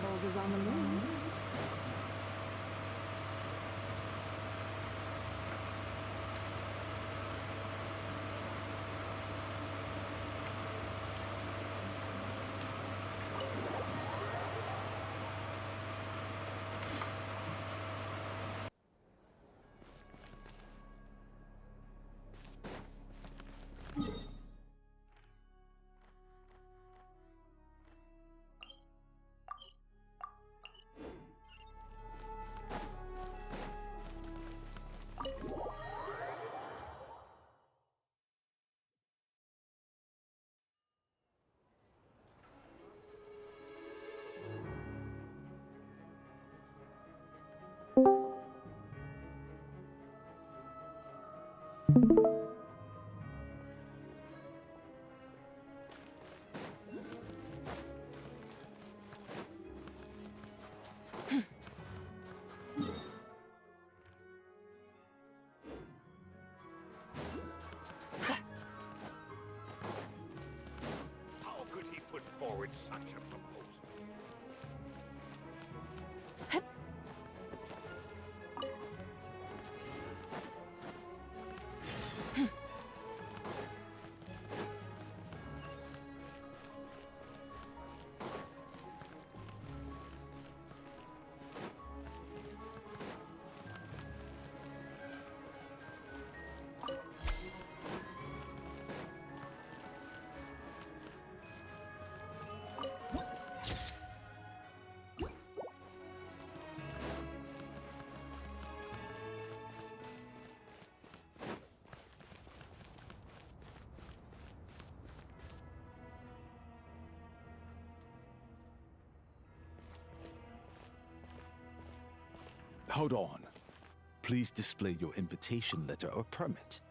Volga's on the moon. How could he put forward such a proposal? Hold on. Please display your invitation letter or permit.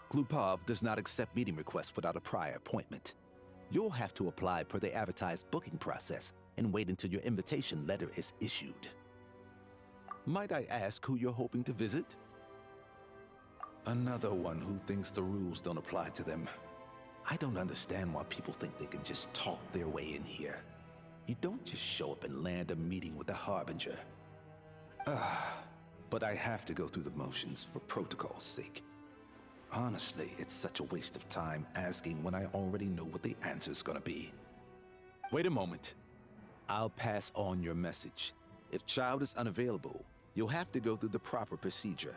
Glupov does not accept meeting requests without a prior appointment. You'll have to apply per the advertised booking process and wait until your invitation letter is issued. Might I ask who you're hoping to visit? Another one who thinks the rules don't apply to them. I don't understand why people think they can just talk their way in here. You don't just show up and land a meeting with a harbinger. But I have to go through the motions for protocol's sake. Honestly, it's such a waste of time asking when I already know what the answer's gonna be. Wait a moment. I'll pass on your message. If child is unavailable, you'll have to go through the proper procedure.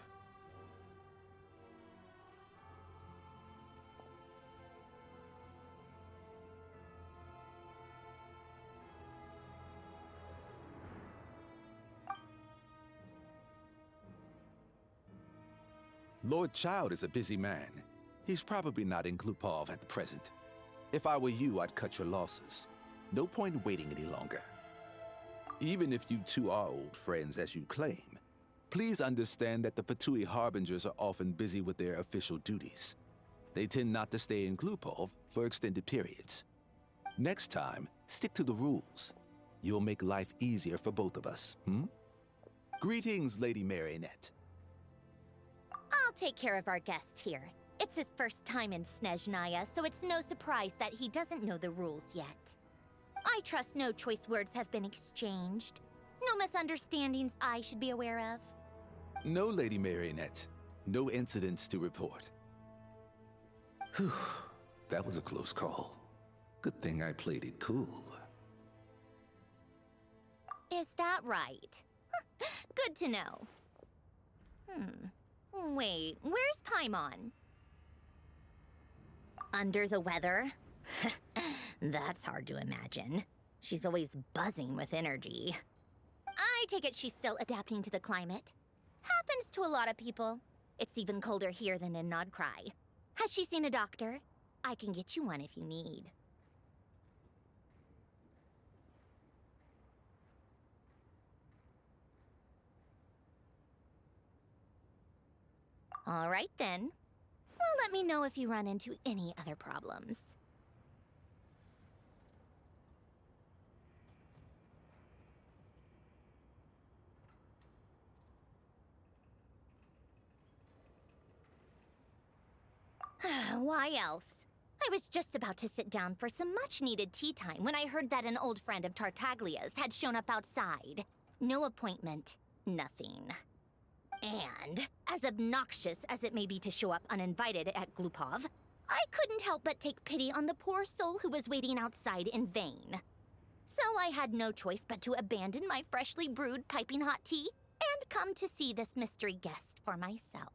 Lord Child is a busy man. He's probably not in Glupov at the present. If I were you, I'd cut your losses. No point waiting any longer. Even if you two are old friends as you claim, please understand that the Fatui Harbingers are often busy with their official duties. They tend not to stay in Glupov for extended periods. Next time, stick to the rules. You'll make life easier for both of us, Greetings, Lady Marionette. I'll take care of our guest here. It's his first time in Snezhnaya, so it's no surprise that he doesn't know the rules yet. I trust no choice words have been exchanged. No misunderstandings I should be aware of. No, Lady Marionette. No incidents to report. Whew, that was a close call. Good thing I played it cool. Is that right? Good to know. Wait, where's Paimon? Under the weather? That's hard to imagine. She's always buzzing with energy. I take it she's still adapting to the climate. Happens to a lot of people. It's even colder here than in Nodcry. Has she seen a doctor? I can get you one if you need. All right then. Well, let me know if you run into any other problems. Why else? I was just about to sit down for some much-needed tea time when I heard that an old friend of Tartaglia's had shown up outside. No appointment, nothing. And, as obnoxious as it may be to show up uninvited at Glupov, I couldn't help but take pity on the poor soul who was waiting outside in vain. So I had no choice but to abandon my freshly brewed piping hot tea and come to see this mystery guest for myself.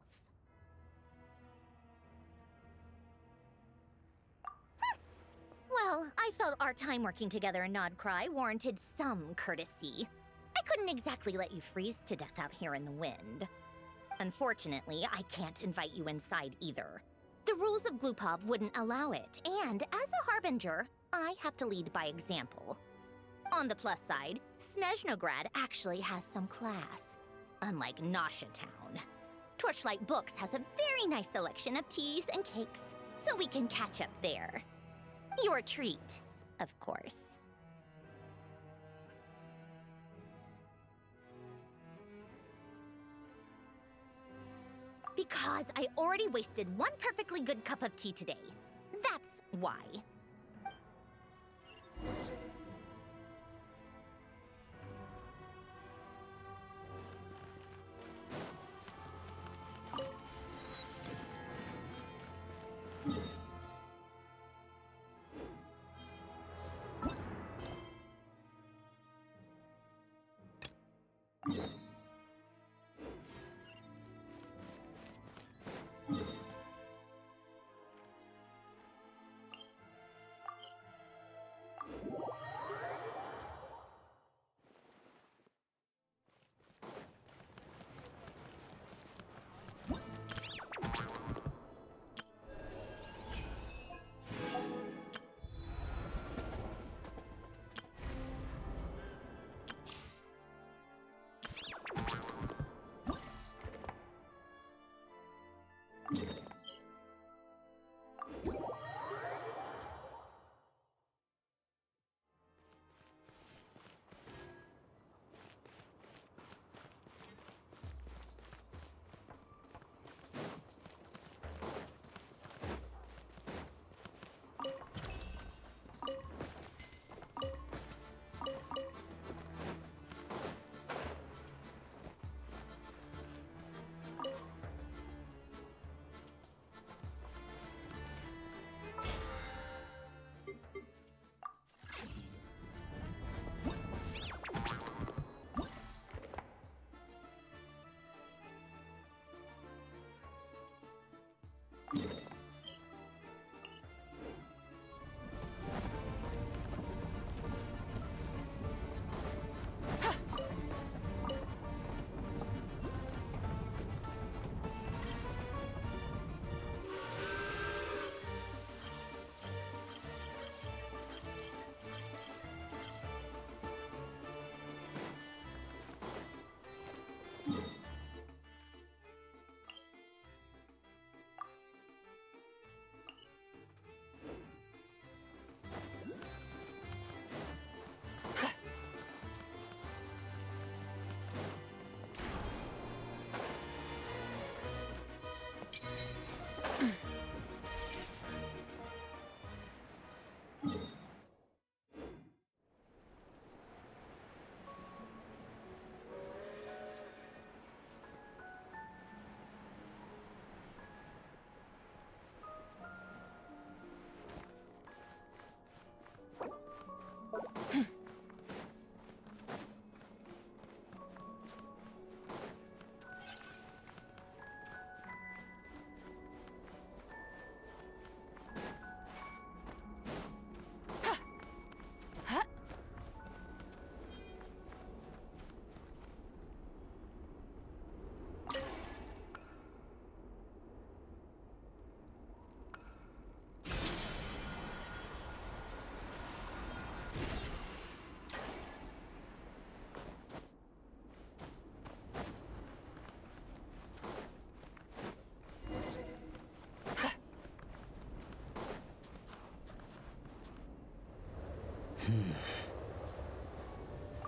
Well, I felt our time working together in Nodcry warranted some courtesy. I couldn't exactly let you freeze to death out here in the wind. Unfortunately, I can't invite you inside either. The rules of Glupov wouldn't allow it, and as a harbinger, I have to lead by example. On the plus side, Snezhnograd actually has some class, unlike Nasha Town. Torchlight Books has a very nice selection of teas and cakes, so we can catch up there. Your treat, of course. Because I already wasted one perfectly good cup of tea today. That's why.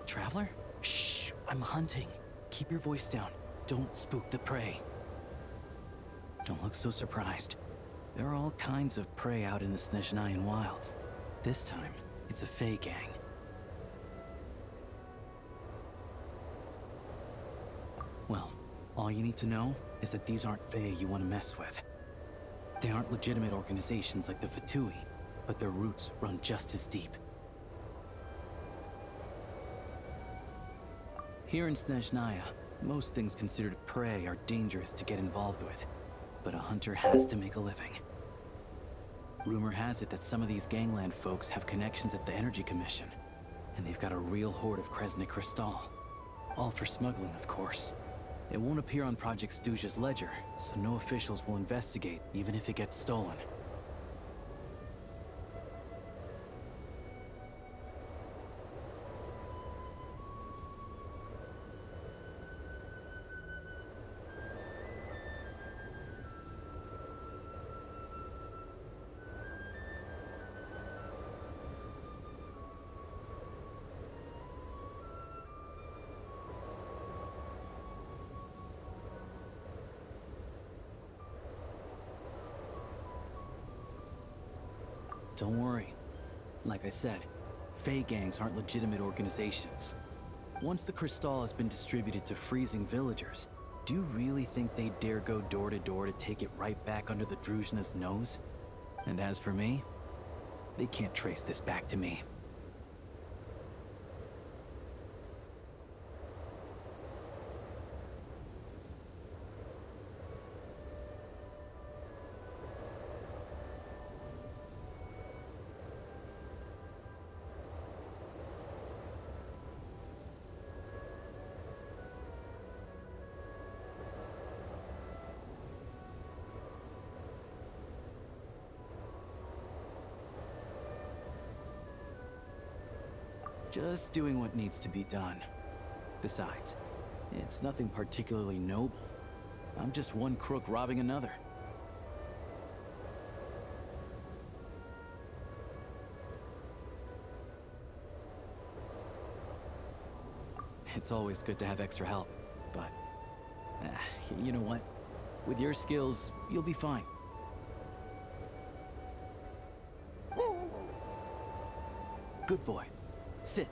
Traveler? Shh, I'm hunting. Keep your voice down. Don't spook the prey. Don't look so surprised. There are all kinds of prey out in the Snezhnayan wilds. This time, it's a Fey gang. Well, all you need to know is that these aren't Fey you want to mess with. They aren't legitimate organizations like the Fatui, but their roots run just as deep. Here in Snezhnaya, most things considered prey are dangerous to get involved with, but a hunter has to make a living. Rumor has it that some of these gangland folks have connections at the Energy Commission, and they've got a real hoard of Kresnik Crystal. All for smuggling, of course. It won't appear on Project Stooge's ledger, so no officials will investigate, even if it gets stolen. Don't worry. Like I said, Fey gangs aren't legitimate organizations. Once the crystal has been distributed to freezing villagers, do you really think they'd dare go door to door to take it right back under the Druzhna's nose? And as for me, they can't trace this back to me. Just doing what needs to be done. Besides, it's nothing particularly noble. I'm just one crook robbing another. It's always good to have extra help, but... you know what? With your skills, you'll be fine. Good boy. Sit.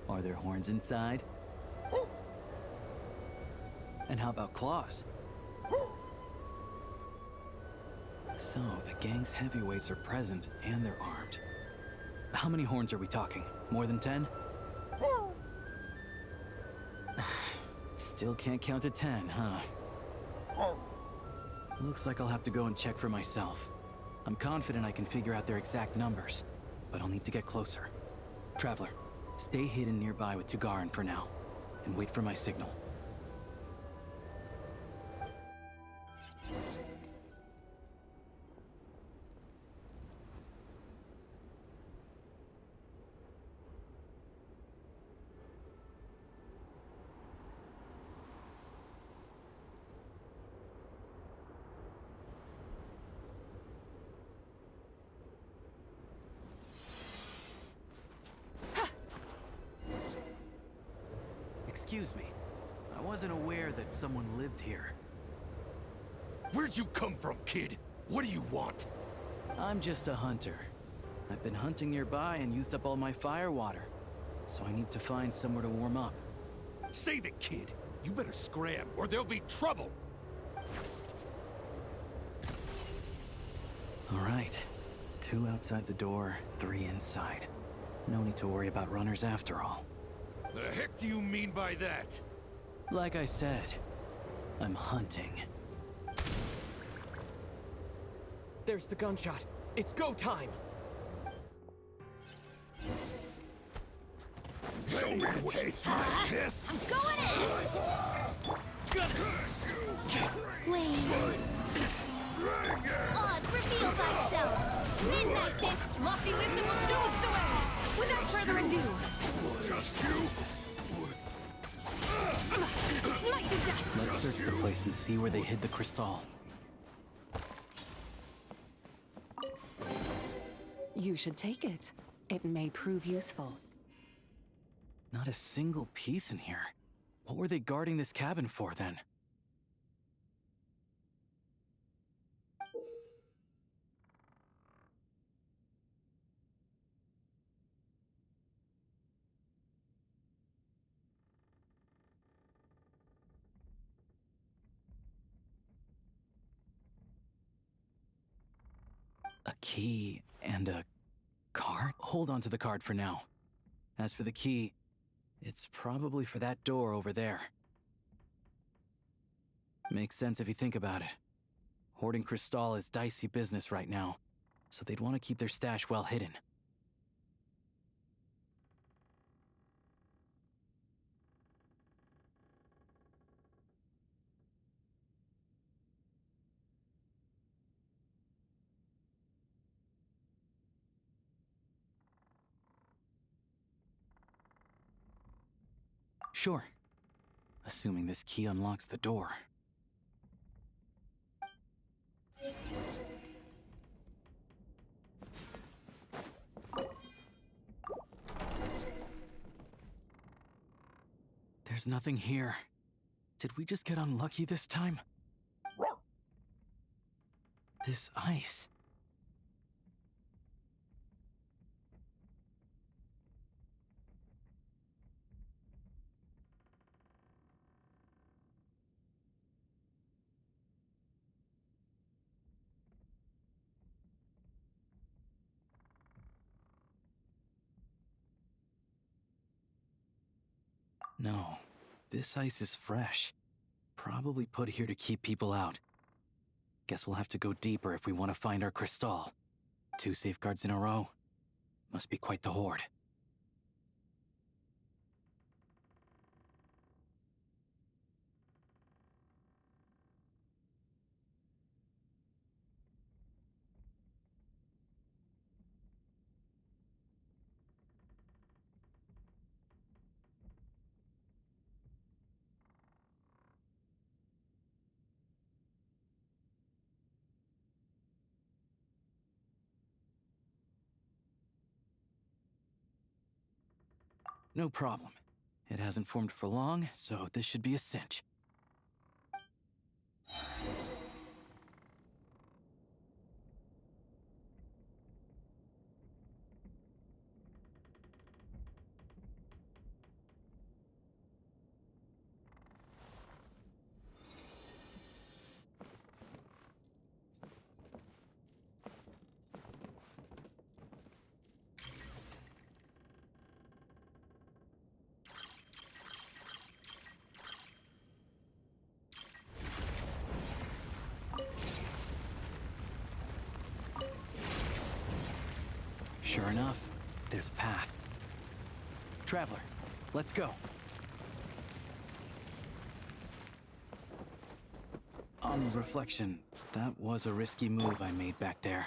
Are there horns inside? And how about claws? So, the gang's heavyweights are present and they're armed. How many horns are we talking? More than 10? Still can't count to 10, huh? Looks like I'll have to go and check for myself. I'm confident I can figure out their exact numbers, but I'll need to get closer. Traveler, stay hidden nearby with Tugarin for now, and wait for my signal. Excuse me. I wasn't aware that someone lived here. Where'd you come from, kid? What do you want? I'm just a hunter. I've been hunting nearby and used up all my fire water, so I need to find somewhere to warm up. Save it, kid. You better scram, or there'll be trouble. All right. 2 outside the door, 3 inside. No need to worry about runners after all. The heck do you mean by that? Like I said, I'm hunting. There's the gunshot. It's go time! Show me to taste my fists! I'm going in! Wait. Oz, reveal thyself! Midnight Fist, lofty wisdom will show us the way! Without further ado... Just you? Smite the dust! Let's search the place and see where they hid the crystal. You should take it. It may prove useful. Not a single piece in here. What were they guarding this cabin for, then? A key and a card? Hold on to the card for now. As for the key, it's probably for that door over there. Makes sense if you think about it. Hoarding Crystal is dicey business right now, so they'd want to keep their stash well hidden. Sure. Assuming this key unlocks the door. There's nothing here. Did we just get unlucky this time? This ice. No, this ice is fresh. Probably put here to keep people out. Guess we'll have to go deeper if we want to find our Crystal. 2 safeguards in a row. Must be quite the hoard. No problem. It hasn't formed for long, so this should be a cinch. Sure enough, there's a path. Traveler, let's go. On reflection, that was a risky move I made back there.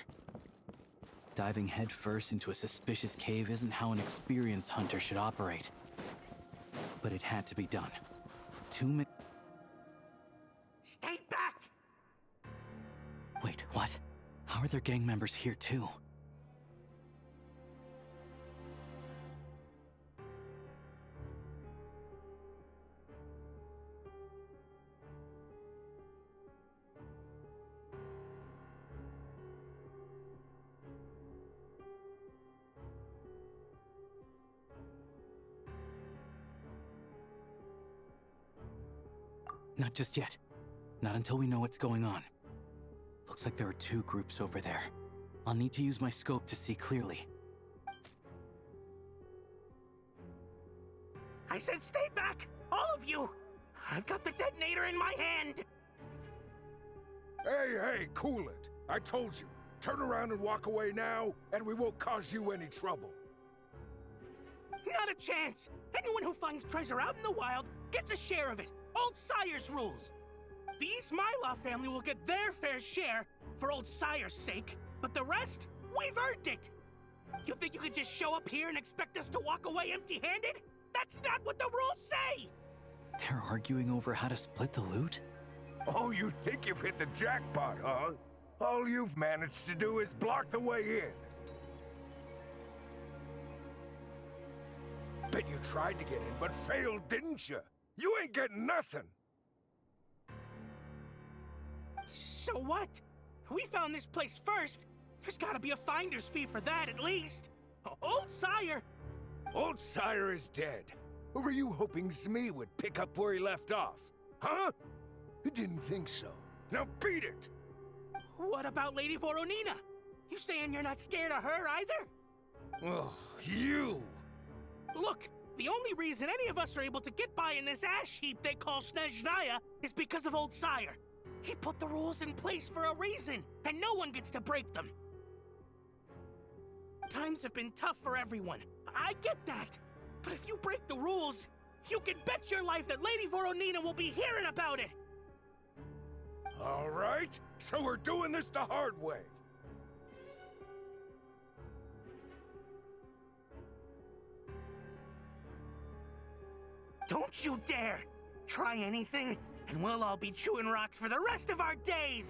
Diving headfirst into a suspicious cave isn't how an experienced hunter should operate. But it had to be done. Stay back! Wait, what? How are there gang members here too? Not just yet. Not until we know what's going on. Looks like there are 2 groups over there. I'll need to use my scope to see clearly. I said stay back! All of you! I've got the detonator in my hand! Hey, cool it. I told you. Turn around and walk away now, and we won't cause you any trouble. Not a chance! Anyone who finds treasure out in the wild gets a share of it. Old Sire's rules. The Smilov family will get their fair share for Old Sire's sake, but the rest, we've earned it. You think you could just show up here and expect us to walk away empty-handed? That's not what the rules say! They're arguing over how to split the loot? Oh, you think you've hit the jackpot, huh? All you've managed to do is block the way in. Bet you tried to get in, but failed, didn't you? You ain't getting nothing! So what? We found this place first. There's gotta be a finder's fee for that, at least. Old Sire! Old Sire is dead. Or were you hoping Zmi would pick up where he left off? Huh? I didn't think so. Now beat it! What about Lady Voronina? You saying you're not scared of her either? Oh, you! Look, the only reason any of us are able to get by in this ash heap they call Snezhnaya is because of old Sire. He put the rules in place for a reason, and no one gets to break them. Times have been tough for everyone. I get that. But if you break the rules, you can bet your life that Lady Voronina will be hearing about it. All right, so we're doing this the hard way. Don't you dare! Try anything, and we'll all be chewing rocks for the rest of our days!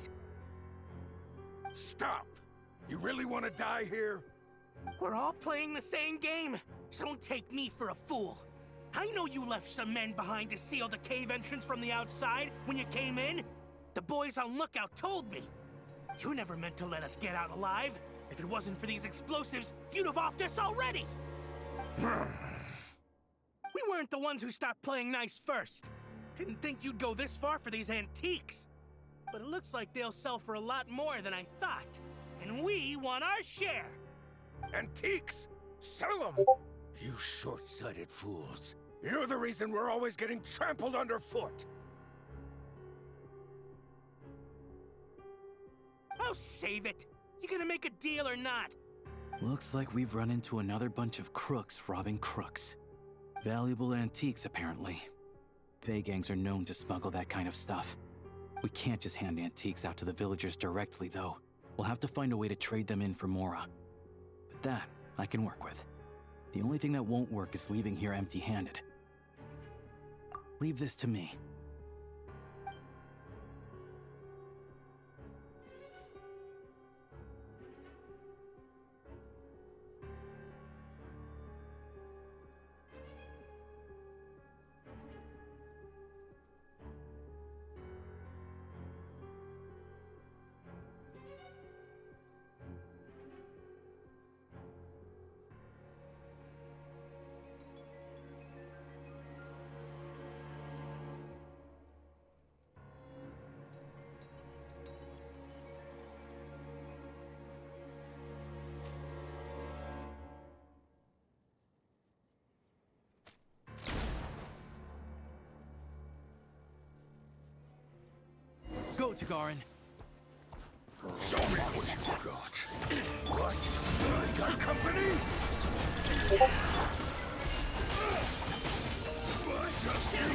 Stop! You really want to die here? We're all playing the same game, so don't take me for a fool. I know you left some men behind to seal the cave entrance from the outside when you came in. The boys on lookout told me. You never meant to let us get out alive. If it wasn't for these explosives, you'd have offed us already! We weren't the ones who stopped playing nice first. Didn't think you'd go this far for these antiques. But it looks like they'll sell for a lot more than I thought. And we want our share! Antiques? Sell them! You short-sighted fools. You're the reason we're always getting trampled underfoot. Oh, save it. You gonna make a deal or not? Looks like we've run into another bunch of crooks robbing crooks. Valuable antiques, apparently. Fey gangs are known to smuggle that kind of stuff. We can't just hand antiques out to the villagers directly, though. We'll have to find a way to trade them in for Mora. But that, I can work with. The only thing that won't work is leaving here empty-handed. Leave this to me. Go, Tagarin. Show me what you got. What? I got company? Just you?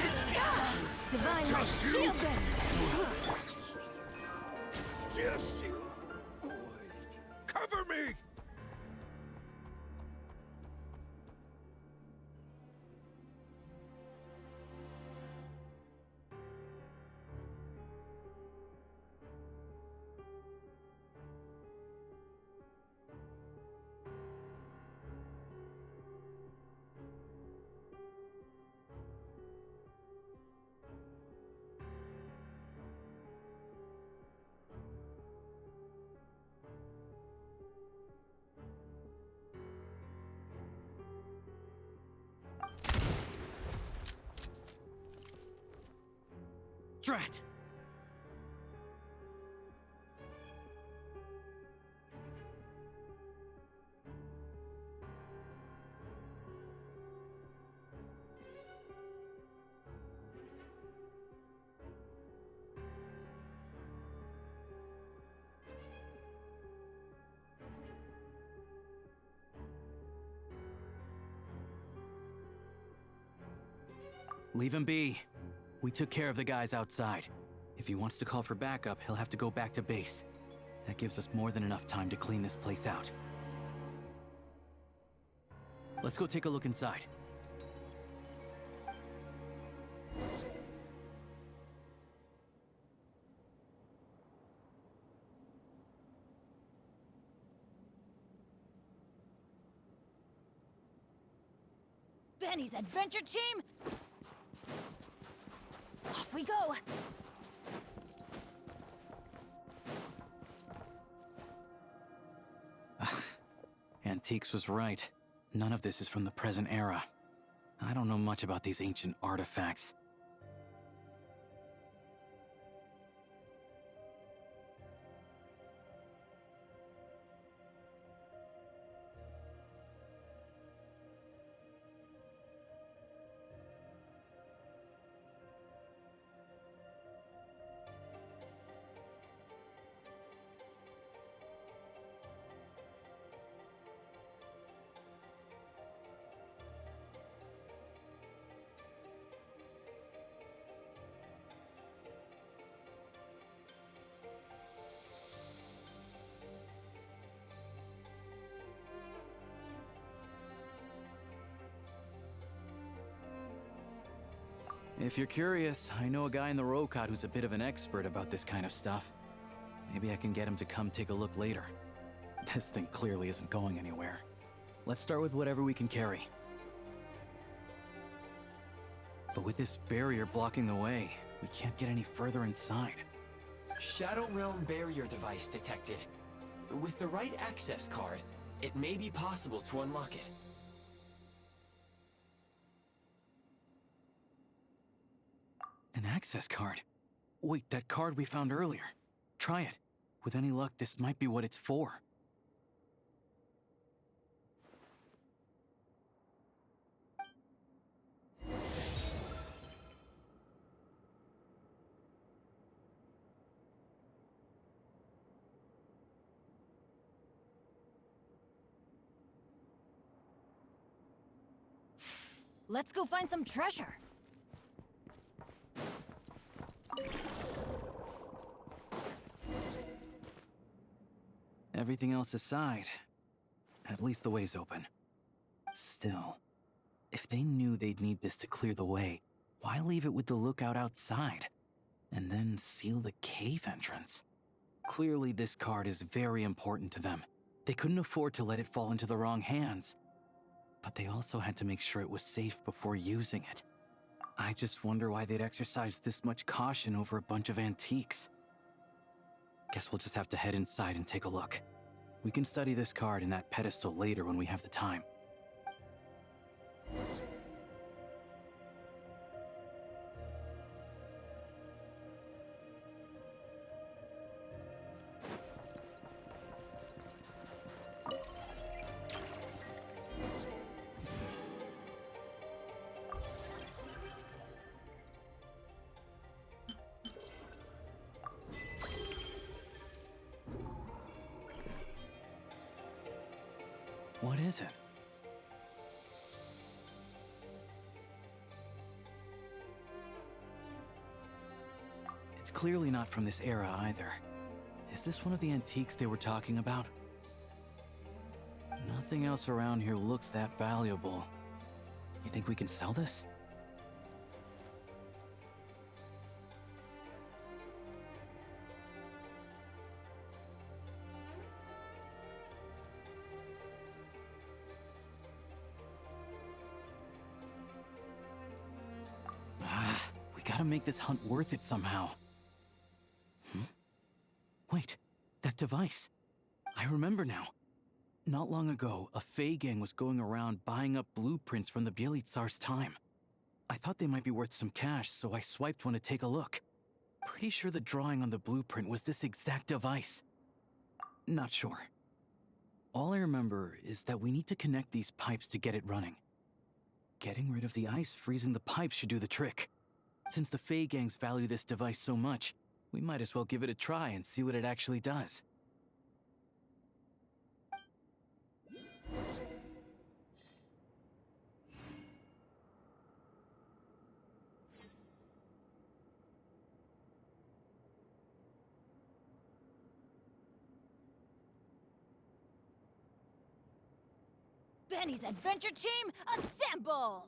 Divine Light, Just you? shield them! Just you? Wait. Cover me! Drat! Leave him be. We took care of the guys outside. If he wants to call for backup, he'll have to go back to base. That gives us more than enough time to clean this place out. Let's go take a look inside. Benny's adventure team! Off we go! Antiques was right. None of this is from the present era. I don't know much about these ancient artifacts. If you're curious, I know a guy in the Rokot who's a bit of an expert about this kind of stuff. Maybe I can get him to come take a look later. This thing clearly isn't going anywhere. Let's start with whatever we can carry. But with this barrier blocking the way, we can't get any further inside. Shadow Realm barrier device detected. With the right access card, it may be possible to unlock it. An access card? Wait, that card we found earlier. Try it. With any luck, this might be what it's for. Let's go find some treasure. Everything else aside, at least the way's open. Still, if they knew they'd need this to clear the way, why leave it with the lookout outside? And then seal the cave entrance? Clearly this card is very important to them. They couldn't afford to let it fall into the wrong hands. But they also had to make sure it was safe before using it. I just wonder why they'd exercise this much caution over a bunch of antiques. Guess we'll just have to head inside and take a look. We can study this card and that pedestal later when we have the time. What is it? It's clearly not from this era either. Is this one of the antiques they were talking about? Nothing else around here looks that valuable. You think we can sell this? We gotta make this hunt worth it somehow. Wait, that device. I remember now. Not long ago, a Fey gang was going around buying up blueprints from the Bielitsar's time. I thought they might be worth some cash, so I swiped one to take a look. Pretty sure the drawing on the blueprint was this exact device. Not sure. All I remember is that we need to connect these pipes to get it running. Getting rid of the ice freezing the pipes should do the trick. Since the Fey gangs value this device so much, we might as well give it a try and see what it actually does. Benny's adventure team, assemble!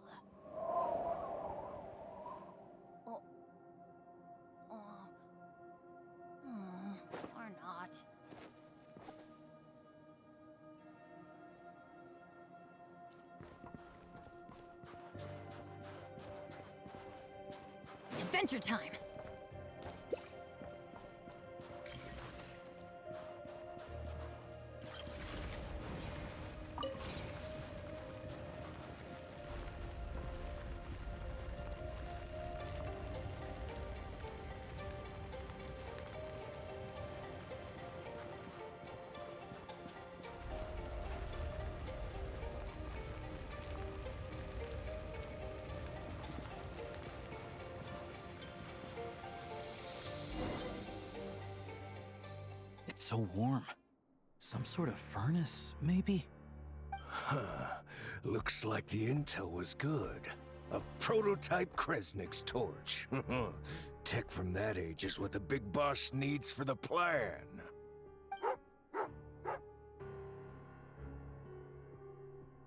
Or not. Adventure time! It's so warm. Some sort of furnace, maybe? Huh. Looks like the intel was good. A prototype Kresnik's torch. Tech from that age is what the big boss needs for the plan.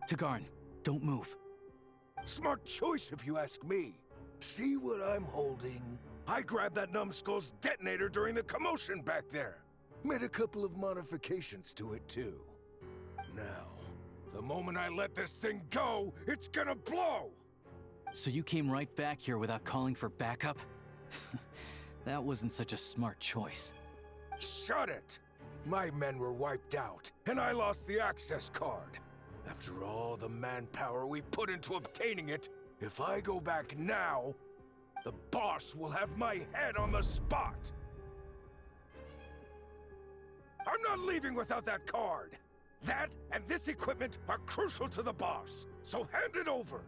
Tagarn, don't move. Smart choice if you ask me. See what I'm holding? I grabbed that numbskull's detonator during the commotion back there. Made a couple of modifications to it, too. Now, the moment I let this thing go, it's gonna blow! So you came right back here without calling for backup? That wasn't such a smart choice. Shut it! My men were wiped out, and I lost the access card. After all the manpower we put into obtaining it, if I go back now, the boss will have my head on the spot! I'm not leaving without that card! That and this equipment are crucial to the boss, so hand it over!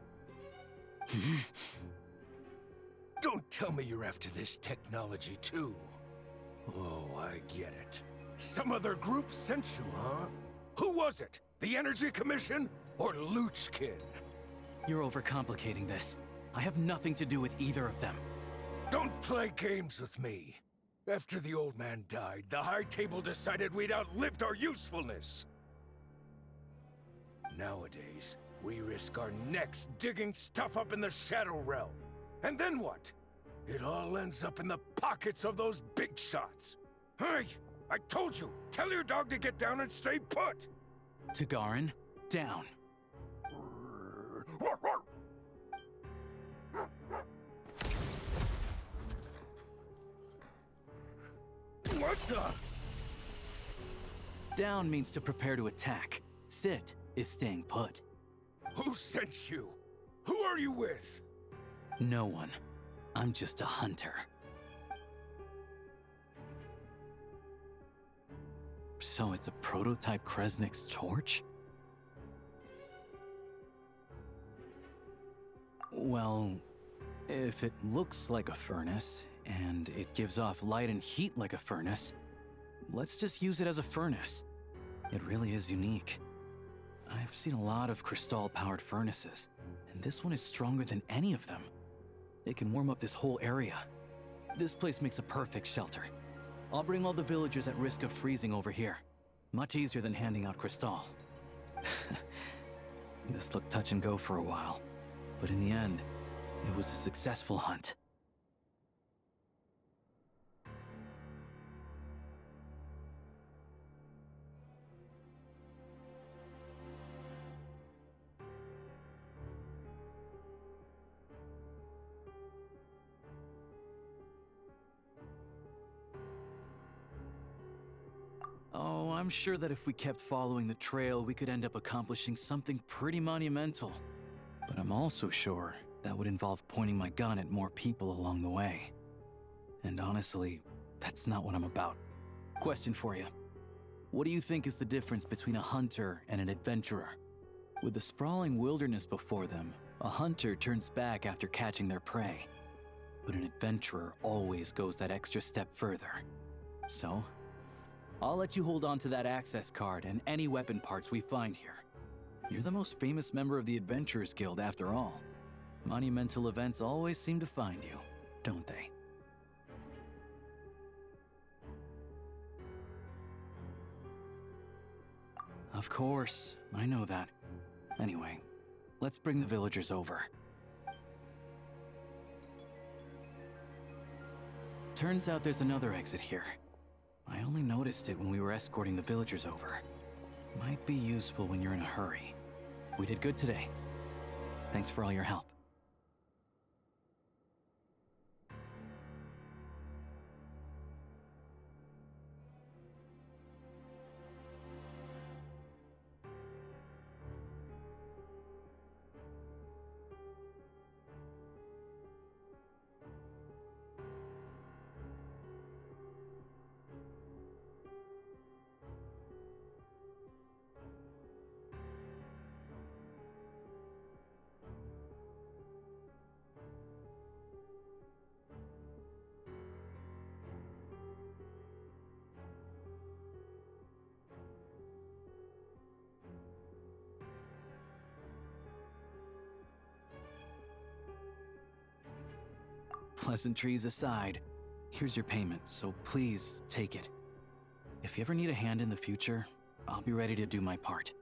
Don't tell me you're after this technology too. Oh, I get it. Some other group sent you, huh? Who was it? The Energy Commission or Luchkin? You're overcomplicating this. I have nothing to do with either of them. Don't play games with me. After the old man died, the High Table decided we'd outlived our usefulness. Nowadays, we risk our necks digging stuff up in the Shadow Realm. And then what? It all ends up in the pockets of those big shots. Hey, I told you, tell your dog to get down and stay put! Tagarin, down. What the? Down means to prepare to attack. Sit is staying put. Who sent you? Who are you with? No one. I'm just a hunter. So it's a prototype Kresnik's torch? Well, if it looks like a furnace, and it gives off light and heat like a furnace, let's just use it as a furnace. It really is unique. I've seen a lot of Crystal-powered furnaces, and this one is stronger than any of them. It can warm up this whole area. This place makes a perfect shelter. I'll bring all the villagers at risk of freezing over here. Much easier than handing out Crystal. This looked touch and go for a while, but in the end, it was a successful hunt. Oh, I'm sure that if we kept following the trail, we could end up accomplishing something pretty monumental. But I'm also sure that would involve pointing my gun at more people along the way. And honestly, that's not what I'm about. Question for you. What do you think is the difference between a hunter and an adventurer? With the sprawling wilderness before them, a hunter turns back after catching their prey. But an adventurer always goes that extra step further. So, I'll let you hold on to that access card and any weapon parts we find here. You're the most famous member of the Adventurers Guild after all. Monumental events always seem to find you, don't they? Of course, I know that. Anyway, let's bring the villagers over. Turns out there's another exit here. I only noticed it when we were escorting the villagers over. Might be useful when you're in a hurry. We did good today. Thanks for all your help. Pleasantries aside, here's your payment, so please take it. If you ever need a hand in the future, I'll be ready to do my part.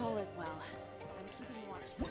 All is well. I'm keeping watch here.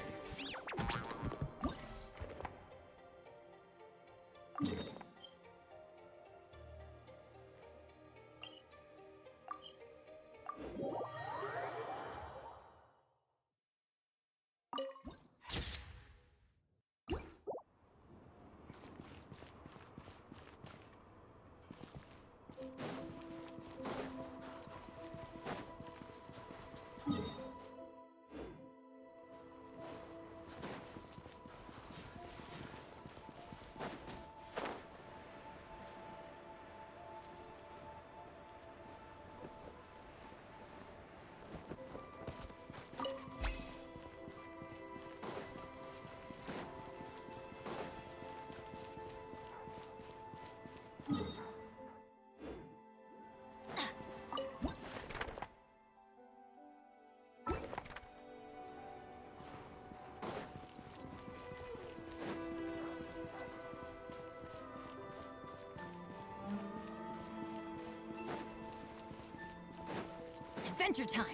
Adventure time!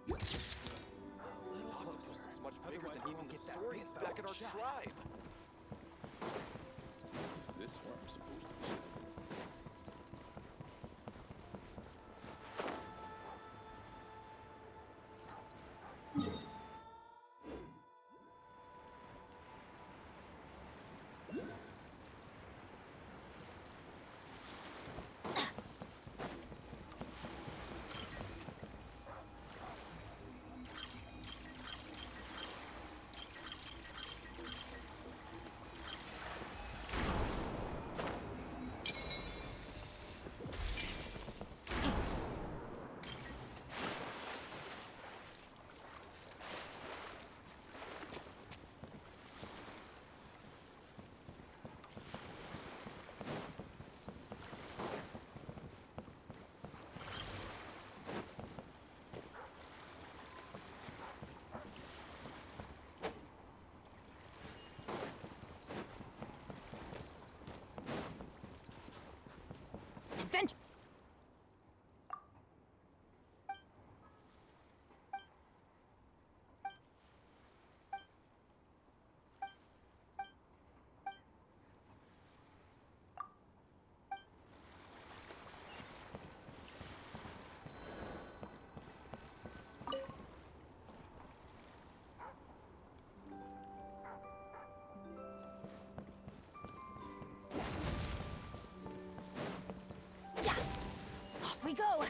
This octopus is much bigger than even the saurians back at our tribe. Is this where I'm supposed to be? Adventure! Off we go!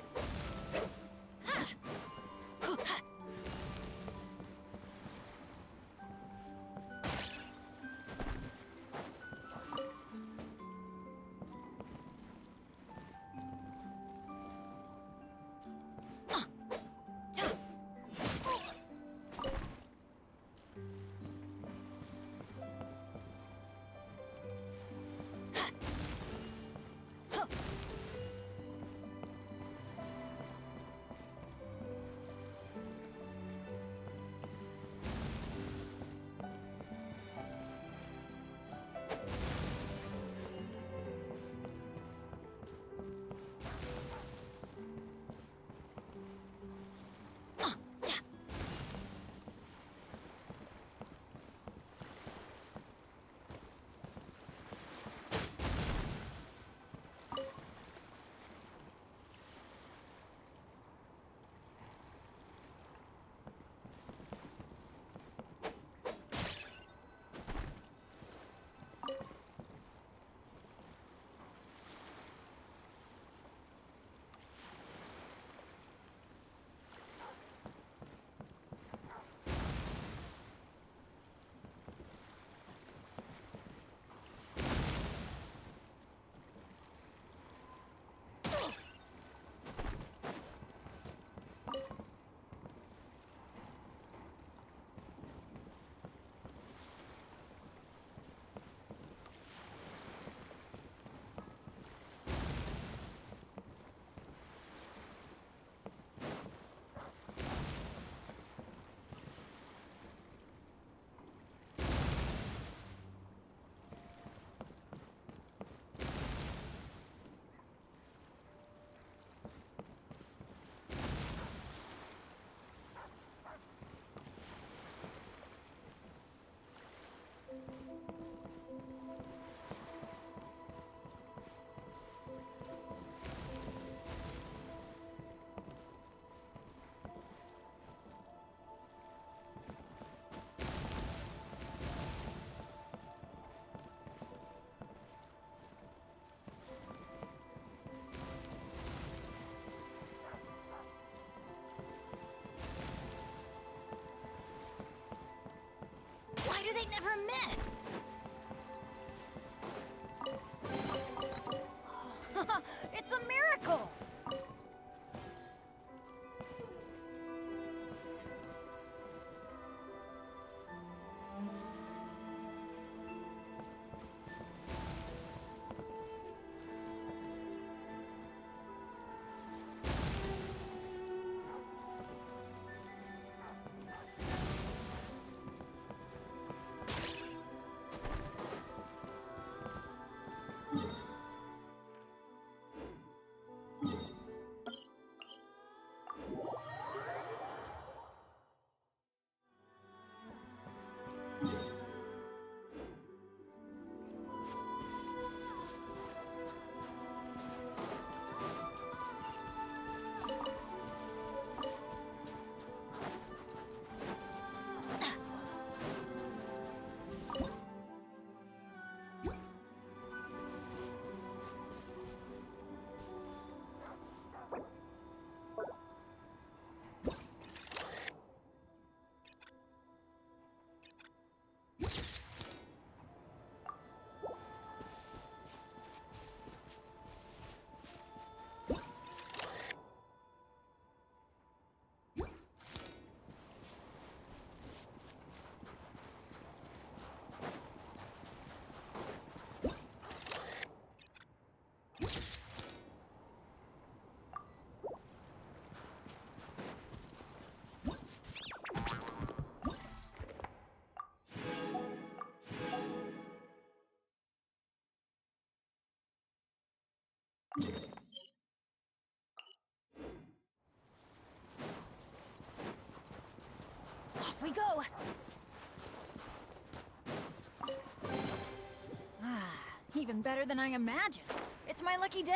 even better than I imagined. It's my lucky day.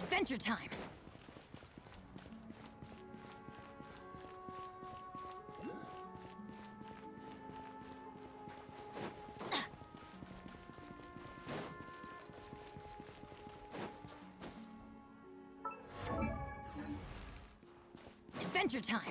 Adventure time! Adventure time!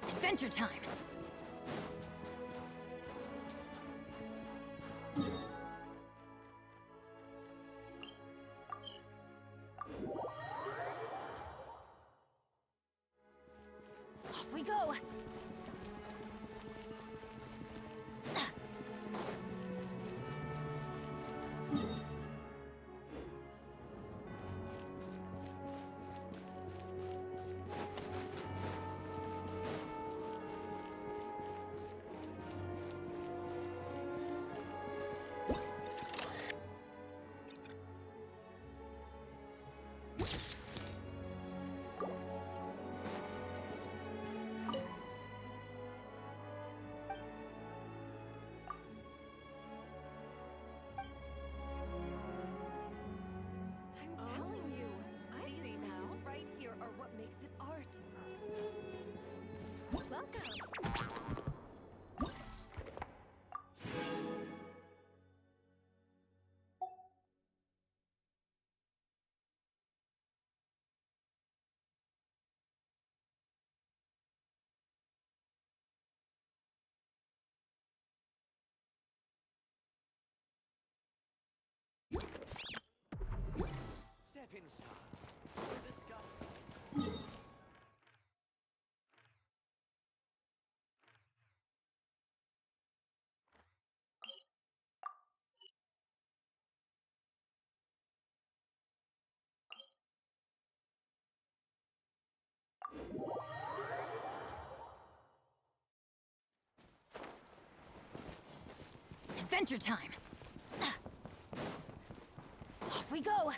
Adventure time! Off we go! I'm telling you, these images right here are what makes it art. Welcome. Step inside. We'll discuss. Adventure time! Off we go!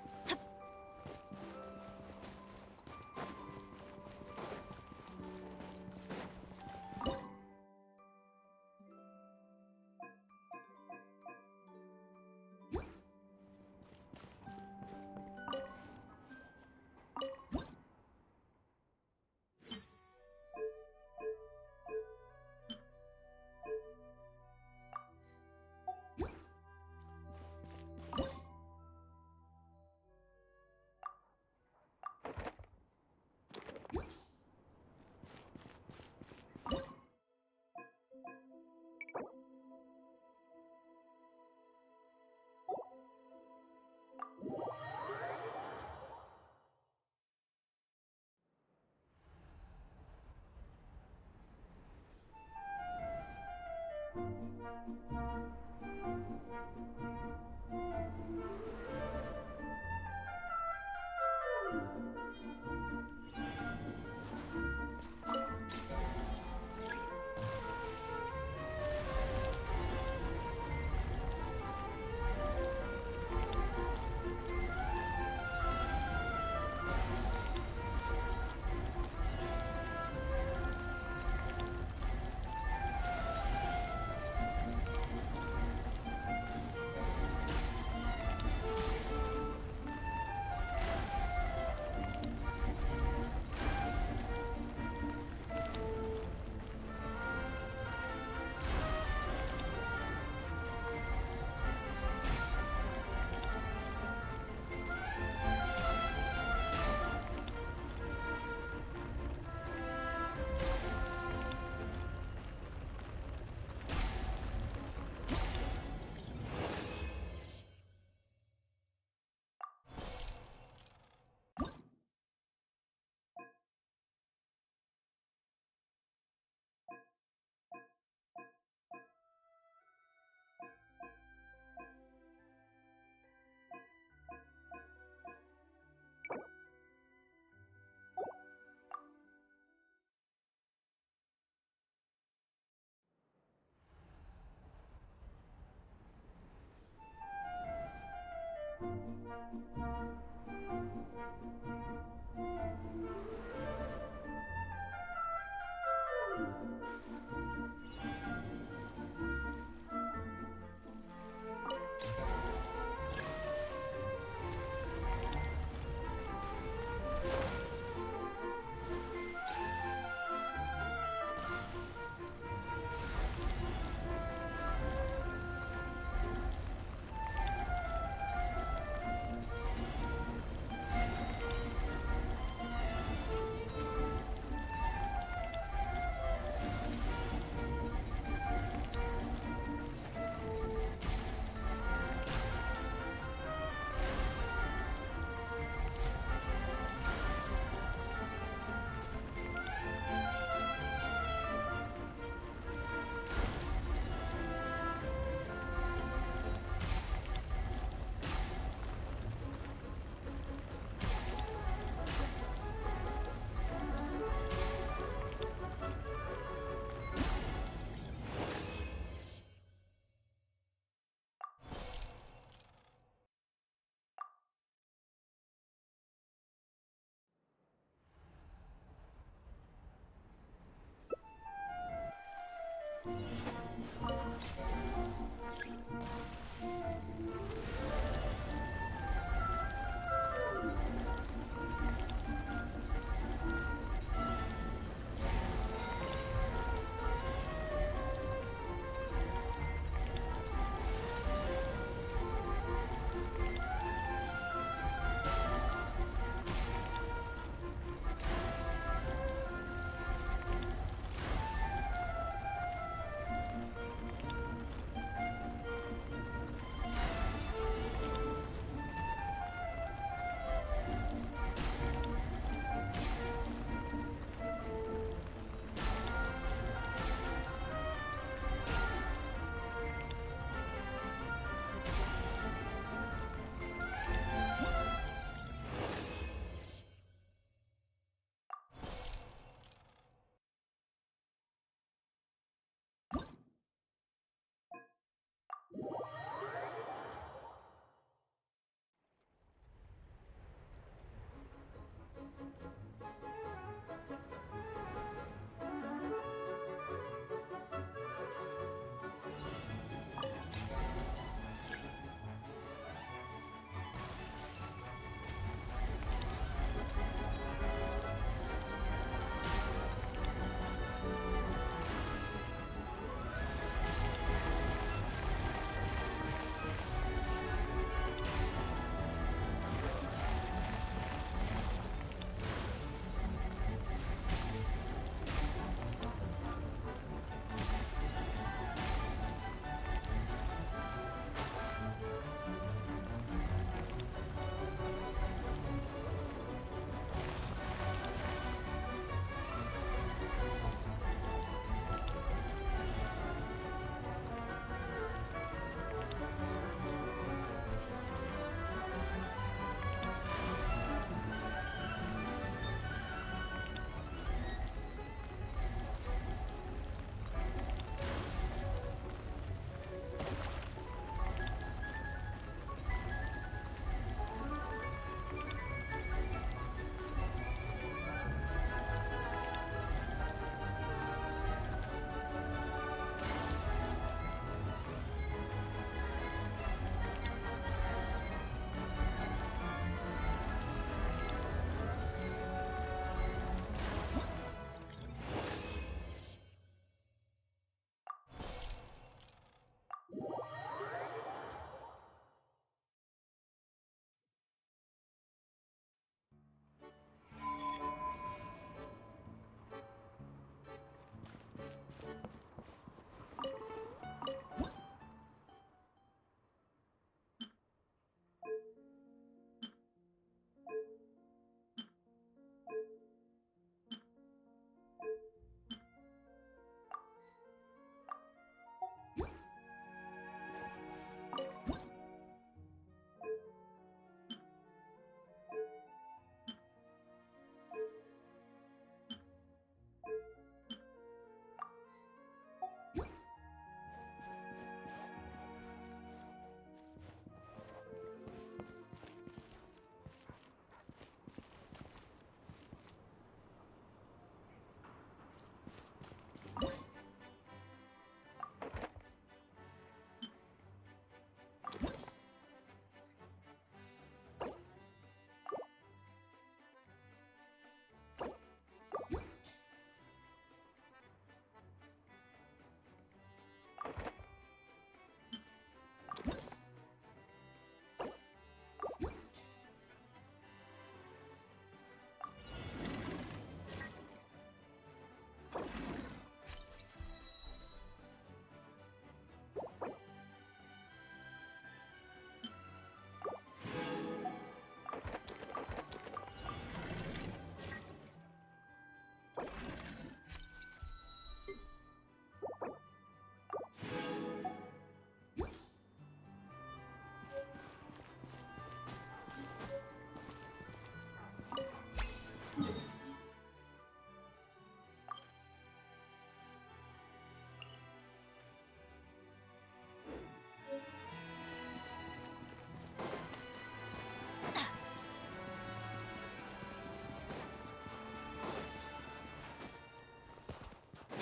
เ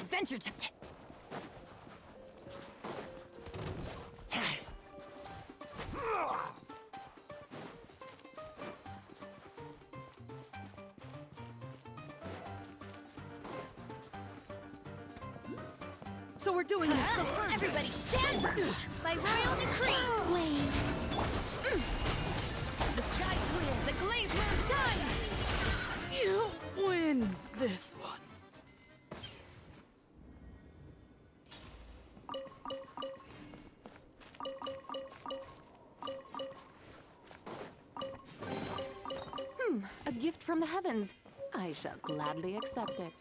Adventure time. So we're doing this the hard way. Everybody stand by royal decree. Blade. The sky clear. The glaze moon shines. You win this one. A gift from the heavens. I shall gladly accept it.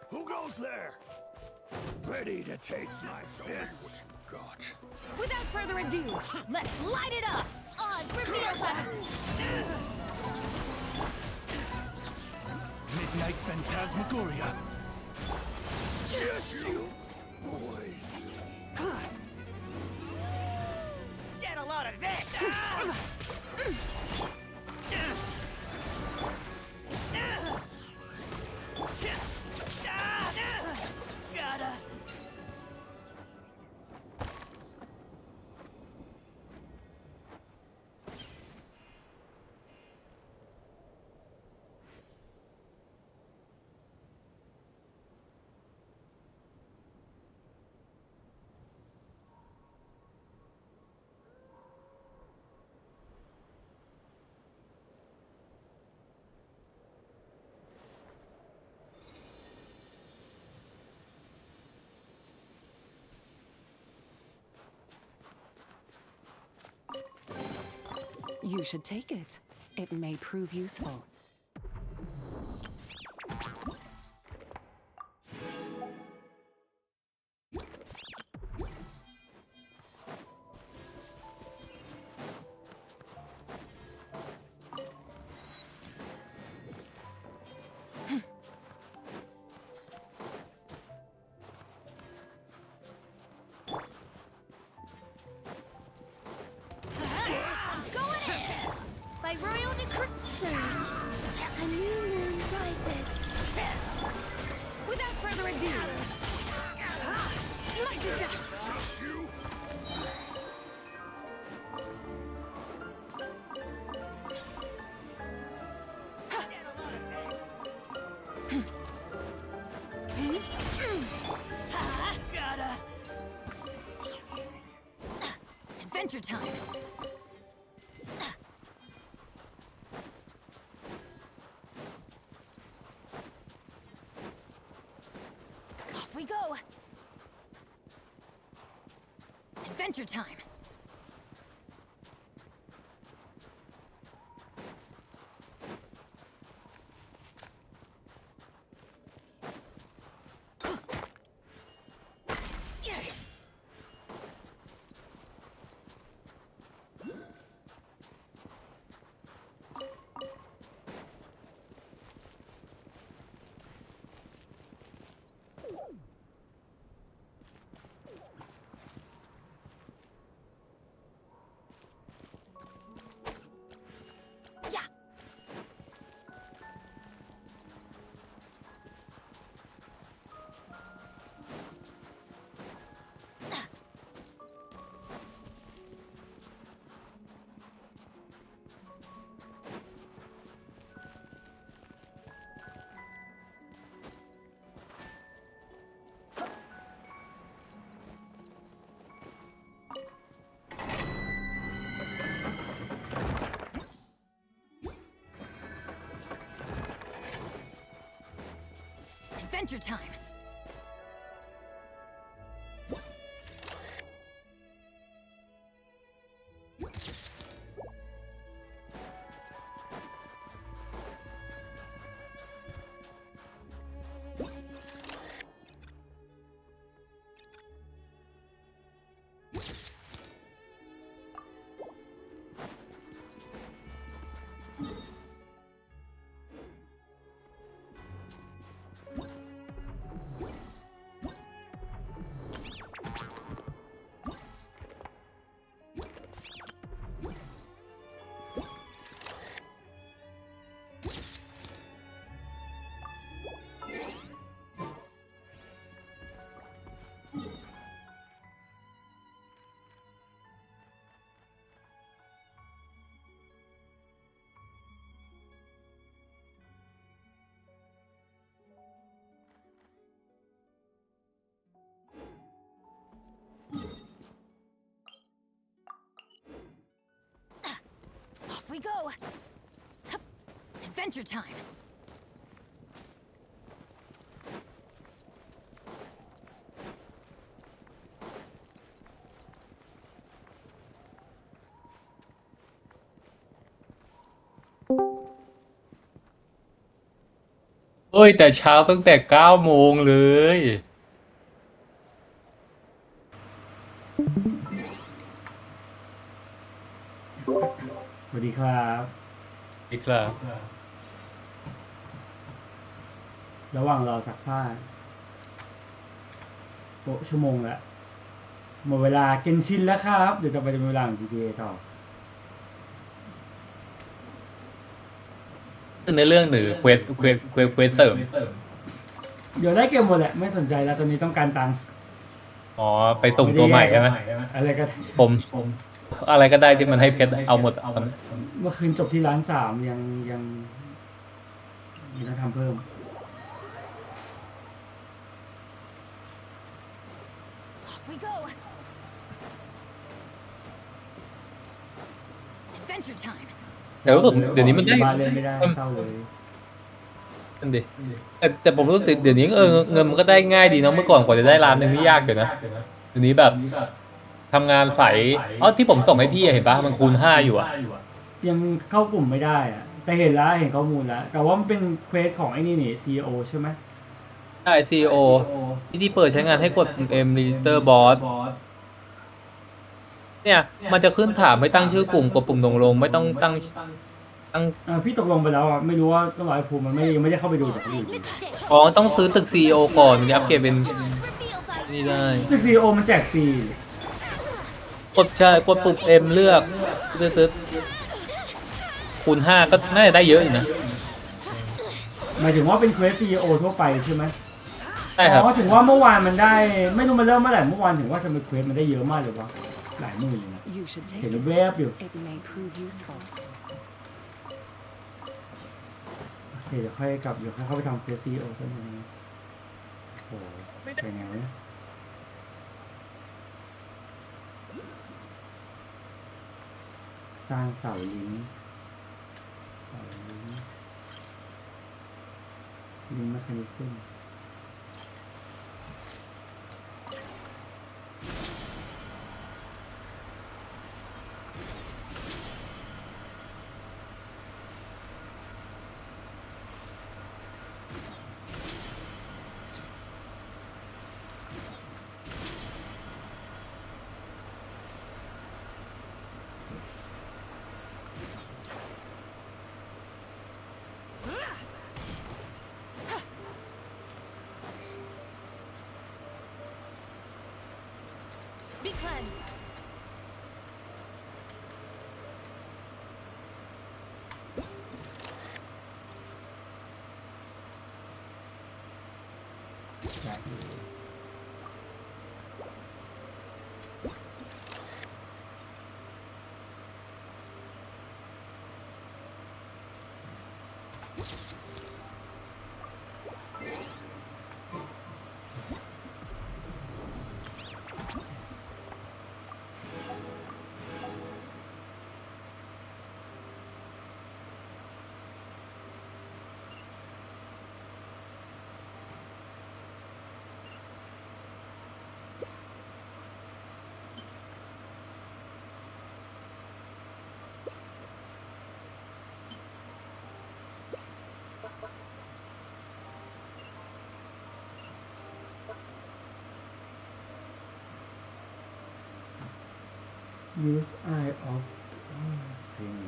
Who goes there? Ready to taste my fists? God. Without further ado, let's light it up. Oz, reveal them. Midnight Phantasmagoria. Just you, boy. Get a lot of this! Gotta... You should take it. It may prove useful. By royal decree. Surge. A new moon rises. Without further ado, light to dust. Gotta... Adventure time. Off we go. Adventure time. Adventure time. Off we go. Hup. Adventure time. เฮ้ยแต่เช้าตั้งแต่9 โมงเลยสวัสดีครับอีกแล้ว ระหว่างรอซักผ้าโอ้ชั่วโมงแล้วหมดเวลาเกนชินแล้วครับเดี๋ยวจะไปเป็นเวลาของ GTA ต่อในเรื่องหรือเควสเสริมเดี๋ยวได้เกมหมดแหละไม่สนใจแล้วตอนนี้ต้องการตังค์อ๋อไปตุ่มตัวใหม่ใช่ไหมอะไรก็ผมอะไรก็ได้ที่มันให้เพชรเอาหมดเมื่อคืนจบที่ร้าน3ยังต้องทำเพิ่มWe go. Adventure time. เดี๋ยวนี้มันได้เล่นไม่ได้เศร้าเลยนั่นดิแต่ผมรู้สึกเดี๋ยวนี้เงินมันก็ได้ง่ายดีเนาะเมื่อก่อนกว่าจะได้ล้านนึงนี่ยากอยู่นะเดี๋ยวนี้แบบทำงานใสที่ผมส่งให้พี่เห็นปะมันคูณ5อยู่อะยังเข้ากลุ่มไม่ได้อะแต่เห็นข้อมูลแล้วแต่ว่ามันเป็นเควสของไอ้นี่ CEO ใช่ไหมใช่ CEO ที่เปิดใช้งานให้กดปุ่ม M Register Boss เนี่ยมันจะขึ้นถามให้ตั้งชื่อกลุ่มกดปุ่มลงไม่ต้องตั้งพี่ตกลงไปแล้วอ่ะไม่รู้ว่าต้องรอไอ้ภูมิมันยังไม่ได้เข้าไปดูจากที่อื่นต้องซื้อตึก CEO ก่อนถึงจะอัปเกรดเป็นนี่ได้ตึก CEO มันแจกฟรีกดปุ่ม M เลือกตึ๊ดคูณ5ก็น่าจะได้เยอะอยู่นะหมายถึงว่าเป็นเควส CEO ทั่วไปใช่ไหมใช่ครับถึงว่าเมื่อวานมันได้ไม่รู้มันเริ่มเมื่อไหร่เมื่อวานถึงว่าจะเป็นเควสมันได้เยอะมากเลยวะหลายหมื่นเลยนะเห็นแวบอยู่โอเคเดี๋ยวค่อยเข้าไปทำเควส CEO ซะหน่อยโอ้โหเป็นไงวะสร้างเสาลิงก์แมคานิซึมBe cleansed. โ use eye of ใช่ไหม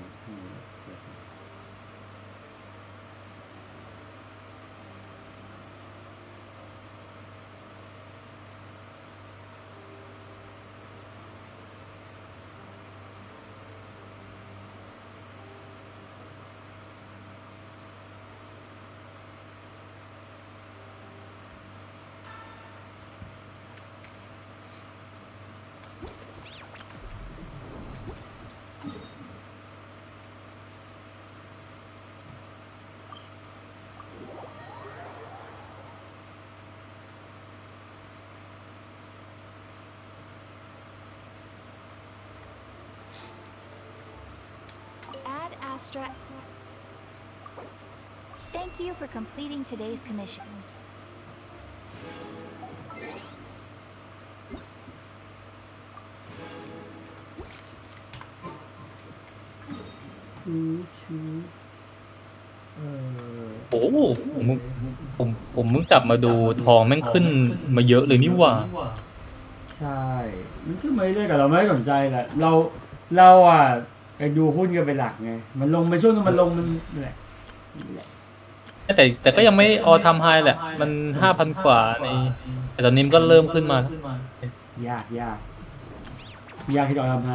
Ad Astra. Thank you for completing today's commission. โอ้ผมเพิ่งกลับมาดูทองแม่งขึ้นมาเยอะเลยนี่หว่าใช่มันขึ้นมาเรื่อยๆแต่เราไม่ได้สนใจแหละเราอ่ะไปดูหุ้นกันเป็นหลักไงมันลงไปช่วงที่มันลงมันแหละแต่ก็ยังไม่ออทำไฮแหละมัน 5,000 กว่าในแต่ตอนนี้มันก็เริ่มขึ้นมาแล้วยากที่จะทำไฮ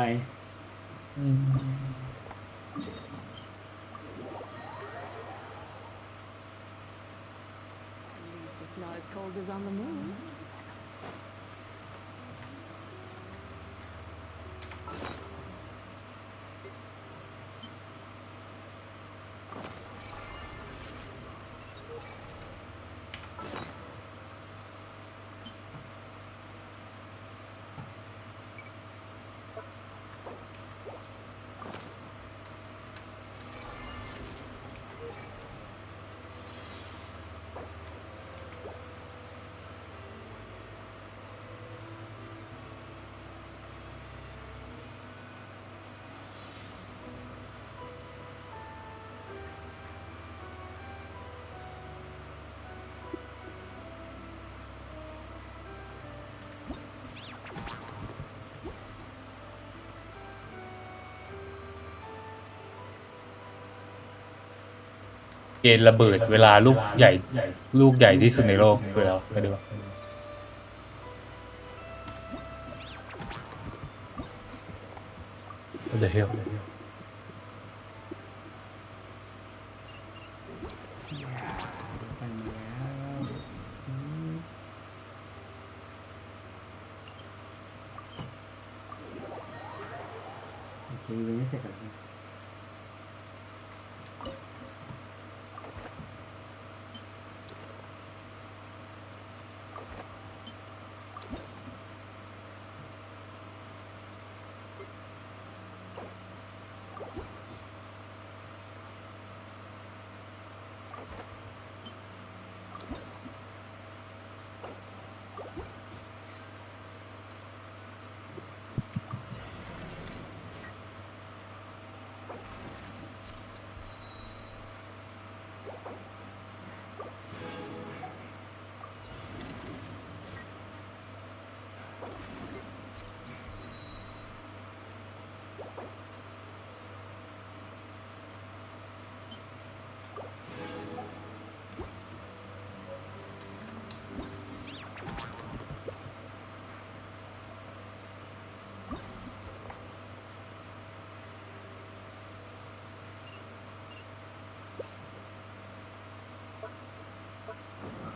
It's not as cold as on the moon. เกณฑ์ระเบิดเวลาลูกใหญ่ที่สุดในโลกเลยแล้วไม่ดูว่าเดี๋ยวโอเควันนี้เสร็จแล้ว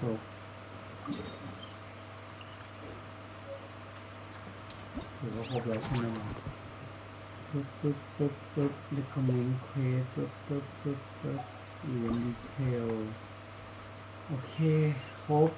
ครบถือว่าครบแล้วใช่ไหมปึ๊บ recommend quest ปึ๊บ event detail โอเคครบ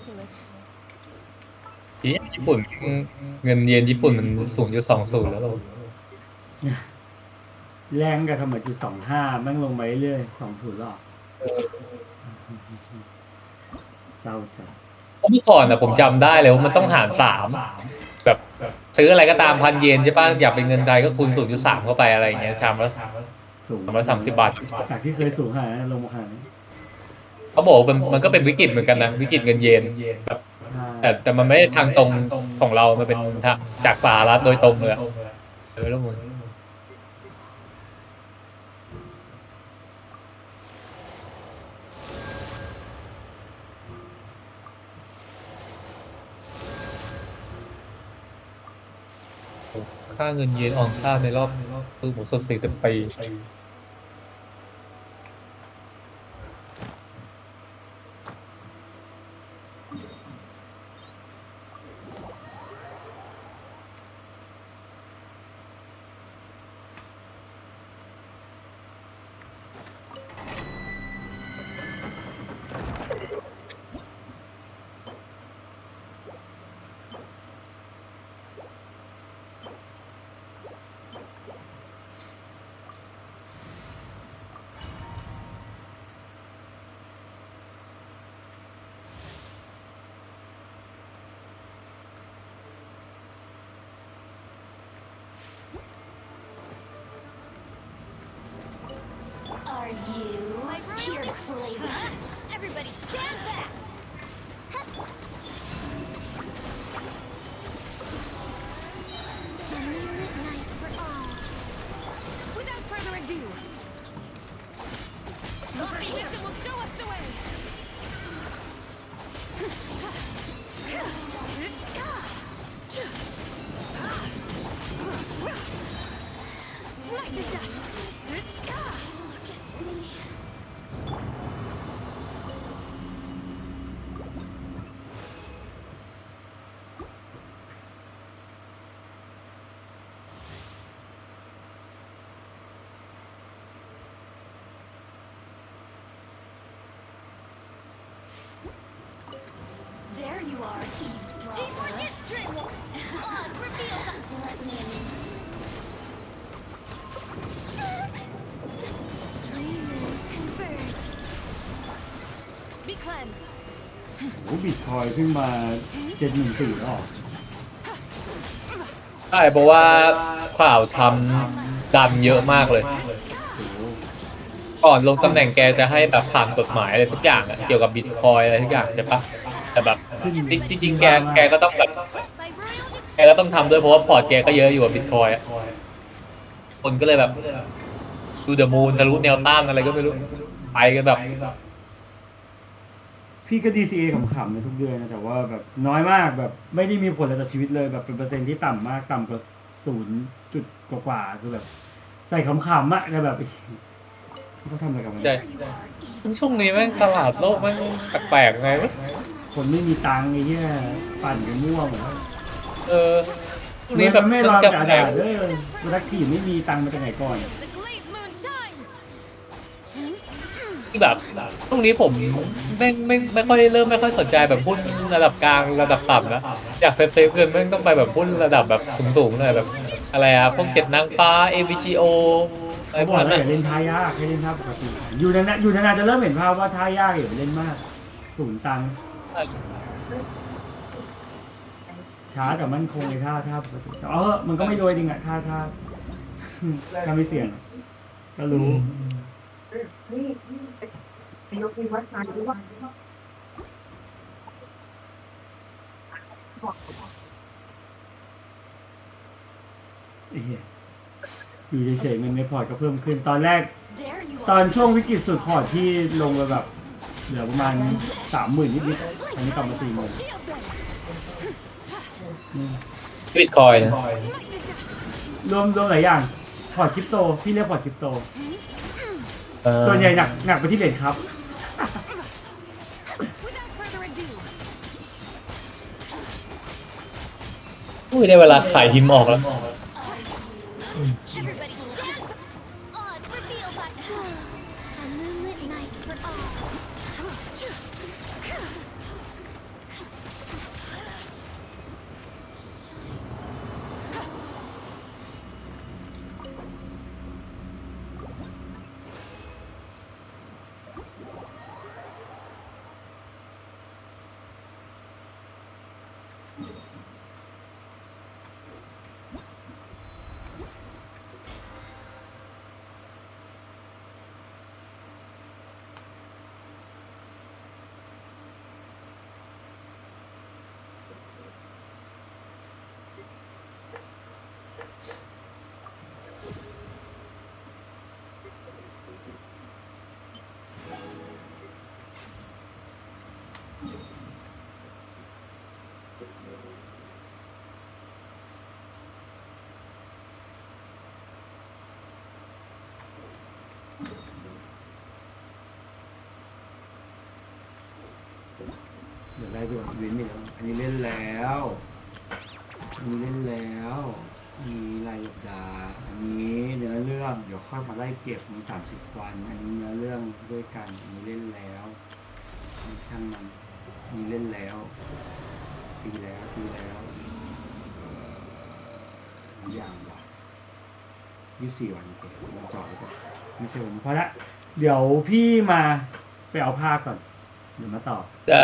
ridiculous. ญี่ปุ่นเงินเยนญี่ปุ่นมัน 0.20 แล้วเรา แรงกับทำไม0.25แม่งลงไปเรื่อย20หรอเศร้าจังเมื่อก่อนนะผมจำได้เลยว่ามันต้องหาร3แบบซื้ออะไรก็ตาม1,000 เยนใช่ป่ะอยากเป็นเงินไทยก็คูณ 0.3 เข้าไปอะไรอย่างเงี้ยชามละ30 บาทจากที่เคยสูงขนาดนั้นลงมาขนาดนี้เขาบอกมันก็เป็นวิกฤตเหมือนกันนะวิกฤตเงินเยนแบบแต่มันไม่ได้ทางตรงของเรามันเป็นจากสหรัฐโดยตรงเลยแล้วมึงค่าเงินเยนอ่อนค่าในรอบหมด40 ปี Are you here to play with? Everybody stand back! A moonlit night for all. Without further ado, the wisdom will show us the way. Like the dust. Look at me. โอ้บิตคอยขึ้นมา714แล้วใช่เพราะว่าข่าวทำดันเยอะมากเลยก่อนลงตำแหน่งแกจะให้แบบผ่านกฎหมายอะไรทุกอย่างเกี่ยวกับบิตคอยอะไรทุกอย่างใช่ปะแต่แบบจริงๆแกก็ต้องแบบแกก็ต้องทำด้วยเพราะว่าพอร์ตแกก็เยอะอยู่กับบิตคอยคนก็เลยแบบดูเดอะมูนทะลุแนวต้านอะไรก็ไม่รู้ไปกันแบบพี่ก็ DCA ขำๆในทุกเดือนนะแต่ว่าแบบน้อยมากแบบไม่ได้มีผลอะไรต่อชีวิตเลยแบบเป็นเปอร์เซ็นต์ที่ต่ำมากต่ำกว่า0 จุดกว่าคือแบบใส่ขำๆอะแต่แบบเขาทำอะไรกับมันใช่ช่วงนี้แม่งตลาดโลกแม่งแปลกๆไงคนไม่มีตังค์ไอ้เหี้ยปั่นกันมั่วหมดนี่แบบไม่รอจ่ายเลยรักที่ไม่มีตังค์มาจากไหนก่อนที่แบบตรงนี้ผมไม่ค่อยเริ่มไม่ค่อยสนใจแบบหุ้นระดับกลางระดับต่ำนะอยากเซฟเงินแม่งต้องไปแบบหุ้นระดับแบบสูงๆหน่อยแบบอะไรอะพวก7 นางฟ้า AVGO อะไรพวกนั้นเล่นท่ายากให้เล่นท่าปกติอยู่นานๆจะเริ่มเห็นภาพว่าท่ายากอย่าไปเล่นมากสูญตังค์ช้าแต่มั่นคงในท่าปกติมันก็ไม่โดยจริงอะท่าไม่เสี่ยงก็รู้ยกมีวัดมาหรือว่าอยู่เฉยๆเงินในพอร์ตก็เพิ่มขึ้นตอนแรกตอนช่วงวิกฤตสุดพอร์ตที่ลงไปแบบเหลือประมาณ 30,000 นิดๆอันนี้กลับมา 40,000บิตคอยน์รวมหลายอย่างพอร์ตคริปโตที่เรียกพอร์ตคริปโตส่วนใหญ่หนักไปที่เหรียญครับอุ้ยได้เวลาขายหิมออกแล้ว เดี๋ยวได้ดูอีเวนต์อีกแล้วอันนี้เล่นแล้วอันนี้เล่นแล้วมีรายสัปดาห์อันนี้เนื้อเรื่องเดี๋ยวค่อยมาไล่เก็บมี30 วันอันนี้เนื้อเรื่องด้วยกันอันนี้เล่นแล้วมีช่างมันมีเล่นแล้วตีแล้วอย่างวะ24 วันโอเคมาจอดแล้วก็ไม่ใช่วันนี้พอละเดี๋ยวพี่มาไปเอาผ้าก่อนเดี๋ยวมาต่อ ได้